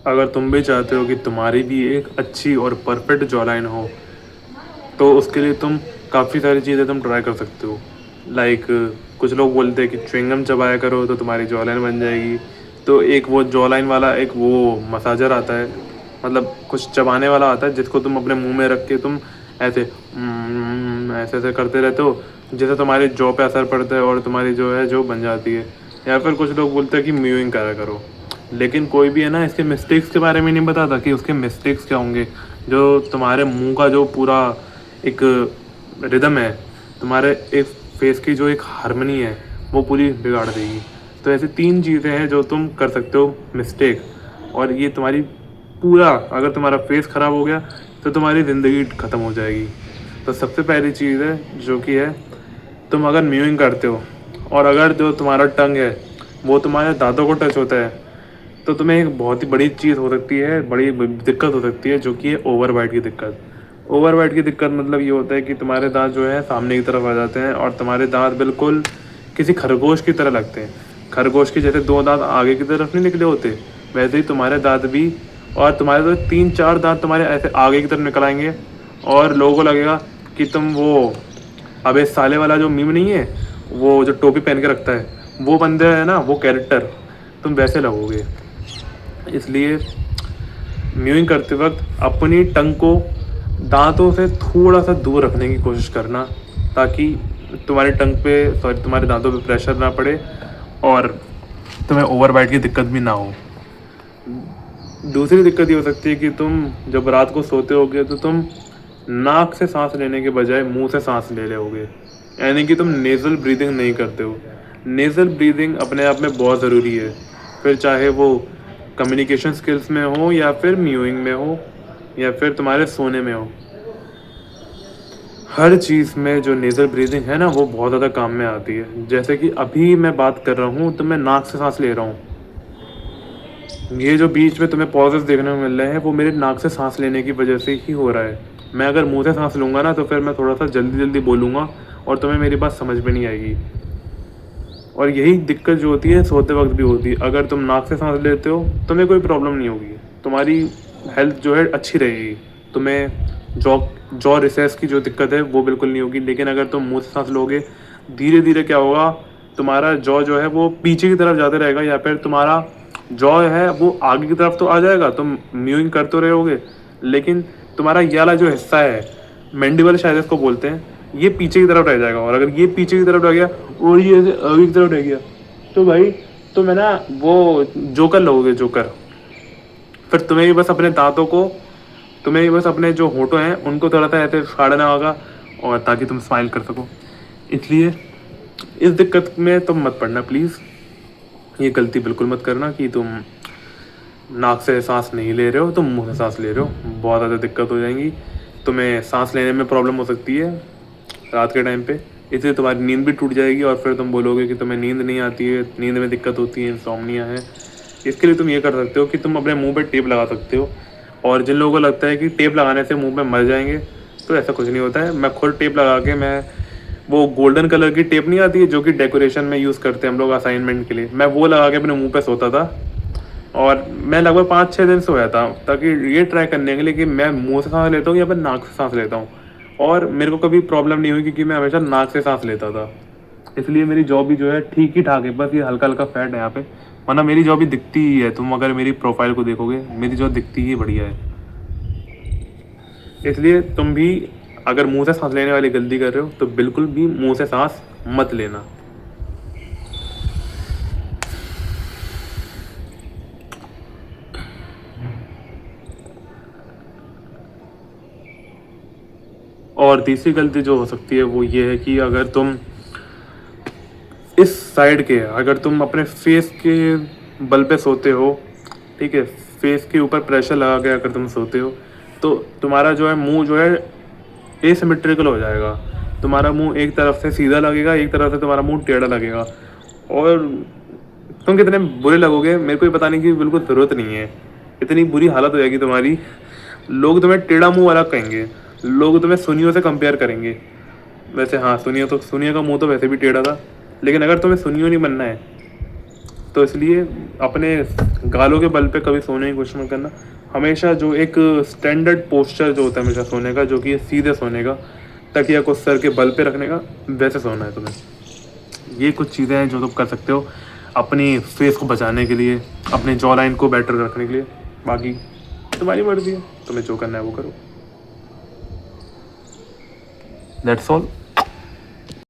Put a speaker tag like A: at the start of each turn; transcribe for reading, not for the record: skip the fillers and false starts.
A: अगर तुम भी चाहते हो कि तुम्हारी भी एक अच्छी और परफेक्ट जॉ लाइन हो, तो उसके लिए तुम काफ़ी सारी चीज़ें तुम ट्राई कर सकते हो। लाइक कुछ लोग बोलते हैं कि च्युइंगम चबाया करो तो तुम्हारी जॉ लाइन बन जाएगी। तो एक वो जॉ लाइन वाला एक वो मसाजर आता है, मतलब कुछ चबाने वाला आता है जिसको तुम अपने मुंह में रख के तुम ऐसे ऐसे ऐसे करते रहते हो, जिससे तुम्हारी जॉ पे असर पड़ता है और तुम्हारी जो है जो बन जाती है। या फिर कुछ लोग बोलते हैं कि म्यूइंग करा करो, लेकिन कोई भी है ना इसके मिस्टेक्स के बारे में नहीं बताता कि उसके मिस्टेक्स क्या होंगे, जो तुम्हारे मुंह का जो पूरा एक रिदम है, तुम्हारे एक फेस की जो एक हारमोनी है वो पूरी बिगाड़ देगी। तो ऐसी 3 चीज़ें हैं जो तुम कर सकते हो मिस्टेक, और ये तुम्हारी पूरा, अगर तुम्हारा फेस ख़राब हो गया तो तुम्हारी ज़िंदगी ख़त्म हो जाएगी। तो सबसे पहली चीज़ है जो कि है, तुम अगर म्यूइंग करते हो और अगर जो तुम्हारा टंग है वो तुम्हारे दांतों को टच होता है, तो तुम्हें एक बहुत ही बड़ी चीज़ हो सकती है, बड़ी दिक्कत हो सकती है, जो कि है ओवरबाइट की दिक्कत। ओवरबाइट की दिक्कत मतलब ये होता है कि तुम्हारे दांत जो है सामने की तरफ आ जाते हैं और तुम्हारे दांत बिल्कुल किसी खरगोश की तरह लगते हैं। खरगोश के जैसे 2 दांत आगे की तरफ नहीं निकले होते, वैसे ही तुम्हारे दांत भी, और तुम्हारे तो 3-4 दांत तुम्हारे ऐसे आगे की तरफ निकल आएंगे और लोगों को लगेगा कि तुम वो अबे साले वाला जो मीम नहीं है, वो जो टोपी पहन के रखता है, वो बंदे है ना, वो कैरेक्टर, तुम वैसे लगोगे। इसलिए म्यूइंग करते वक्त अपनी टंग को दांतों से थोड़ा सा दूर रखने की कोशिश करना, ताकि तुम्हारे टंग पे, सॉरी, तुम्हारे दांतों पे प्रेशर ना पड़े और तुम्हें ओवरबाइट की दिक्कत भी ना हो। दूसरी दिक्कत ये हो सकती है कि तुम जब रात को सोते होगे तो तुम नाक से सांस लेने के बजाय मुंह से सांस ले लोगे, यानी कि तुम नेज़ल ब्रीदिंग नहीं करते हो। नेज़ल ब्रीदिंग अपने आप में बहुत ज़रूरी है, फिर चाहे वो कम्युनिकेशन स्किल्स में हो या फिर म्यूइंग में हो या फिर तुम्हारे सोने में हो। हर चीज़ में जो नेज़ल ब्रीदिंग है ना वो बहुत ज़्यादा काम में आती है। जैसे कि अभी मैं बात कर रहा हूँ तो मैं नाक से सांस ले रहा हूँ, ये जो बीच में तुम्हें पॉजेस देखने को मिल रहे हैं वो मेरे नाक से सांस लेने की वजह से ही हो रहा है। मैं अगर मुंह से सांस लूँगा ना तो फिर मैं थोड़ा सा जल्दी जल्दी बोलूँगा और तुम्हें मेरी बात समझ में नहीं आएगी। और यही दिक्कत जो होती है सोते वक्त भी होती है। अगर तुम नाक से सांस लेते हो तुम्हें कोई प्रॉब्लम नहीं होगी, तुम्हारी हेल्थ जो है अच्छी रहेगी, तुम्हें जॉ जॉ रिसेस की जो दिक्कत है वो बिल्कुल नहीं होगी। लेकिन अगर तुम मुंह से सांस लोगे, धीरे धीरे क्या होगा, तुम्हारा जॉ जो है वो पीछे की तरफ जाते रहेगा, या फिर तुम्हारा जॉ है वो आगे की तरफ तो आ जाएगा, तुम म्यूइंग करते तो रहोगे, लेकिन तुम्हारा ये वाला जो हिस्सा है, मैंडिबल शायद इसको बोलते हैं, ये पीछे की तरफ रह जाएगा। और अगर ये पीछे की तरफ रह गया और ये ऐसे आगे की तरफ रह गया, तो भाई तुम है ना वो जोकर लोगे, जोकर। फिर तुम्हें भी बस अपने दांतों को, तुम्हें भी बस अपने जो होठों हैं उनको थोड़ा सा ऐसे फाड़ना होगा, और ताकि तुम स्माइल कर सको। इसलिए इस दिक्कत में तुम मत पड़ना प्लीज़, ये गलती बिल्कुल मत करना कि तुम नाक से सांस नहीं ले रहे हो, तुम मुंह से सांस ले रहे हो, बहुत ज़्यादा दिक्कत हो जाएंगी। तुम्हें सांस लेने में प्रॉब्लम हो सकती है रात के टाइम पे, इसलिए तुम्हारी नींद भी टूट जाएगी और फिर तुम बोलोगे कि तुम्हें नींद नहीं आती है, नींद में दिक्कत होती है, इंसोम्निया है। इसके लिए तुम ये कर सकते हो कि तुम अपने मुंह पे टेप लगा सकते हो। और जिन लोगों को लगता है कि टेप लगाने से मुंह पे मर जाएंगे, तो ऐसा कुछ नहीं होता है। मैं खुद टेप लगा के, मैं वो गोल्डन कलर की टेप नहीं आती है जो कि डेकोरेशन में यूज़ करते हैं हम लोग असाइनमेंट के लिए, मैं वो लगा के अपने मुँह पर सोता था। और मैं लगभग 5-6 दिन सोया था, ताकि ये ट्राई करने के लिए कि मैं मुंह से सांस लेता हूँ या फिर नाक से सांस लेता हूँ। और मेरे को कभी प्रॉब्लम नहीं हुई, क्योंकि मैं हमेशा नाक से सांस लेता था। इसलिए मेरी जॉब भी जो है ठीक ही ठाक है, बस ये हल्का हल्का फैट है यहाँ पे, वरना मेरी जॉब भी दिखती ही है। तुम अगर मेरी प्रोफाइल को देखोगे, मेरी जॉब दिखती ही बढ़िया है। इसलिए तुम भी अगर मुंह से सांस लेने वाली गलती कर रहे हो तो बिल्कुल भी मुंह से सांस मत लेना। और तीसरी गलती जो हो सकती है वो ये है कि अगर तुम इस साइड के, अगर तुम अपने फेस के बल पे सोते हो, ठीक है, फेस के ऊपर प्रेशर लगा के अगर तुम सोते हो, तो तुम्हारा जो है मुंह जो है एसिमेट्रिकल हो जाएगा। तुम्हारा मुंह एक तरफ से सीधा लगेगा, एक तरफ से तुम्हारा मुंह टेढ़ा लगेगा, और तुम कितने बुरे लगोगे मेरे को ये बताने की बिल्कुल ज़रूरत नहीं है। इतनी बुरी हालत हो जाएगी तुम्हारी, लोग तुम्हें टेढ़ा मुंह वाला कहेंगे, लोग तुम्हें सुनियों से कंपेयर करेंगे। वैसे हाँ, सुनियो का मुंह तो वैसे भी टेढ़ा था, लेकिन अगर तुम्हें सुनियो नहीं बनना है तो इसलिए अपने गालों के बल पे कभी सोने की कोशिश मत करना। हमेशा जो एक स्टैंडर्ड पोस्चर जो होता है हमेशा सोने का, जो कि सीधे सोने का, तकिया को सर के बल पे रखने का, वैसे सोना है तुम्हें। ये कुछ चीज़ें हैं जो तुम कर सकते हो अपनी फेस को बचाने के लिए, अपने जॉ लाइन को बेटर रखने के लिए। बाकी तुम्हारी मर्जी है, तुम्हें जो करना है वो करो। That's all.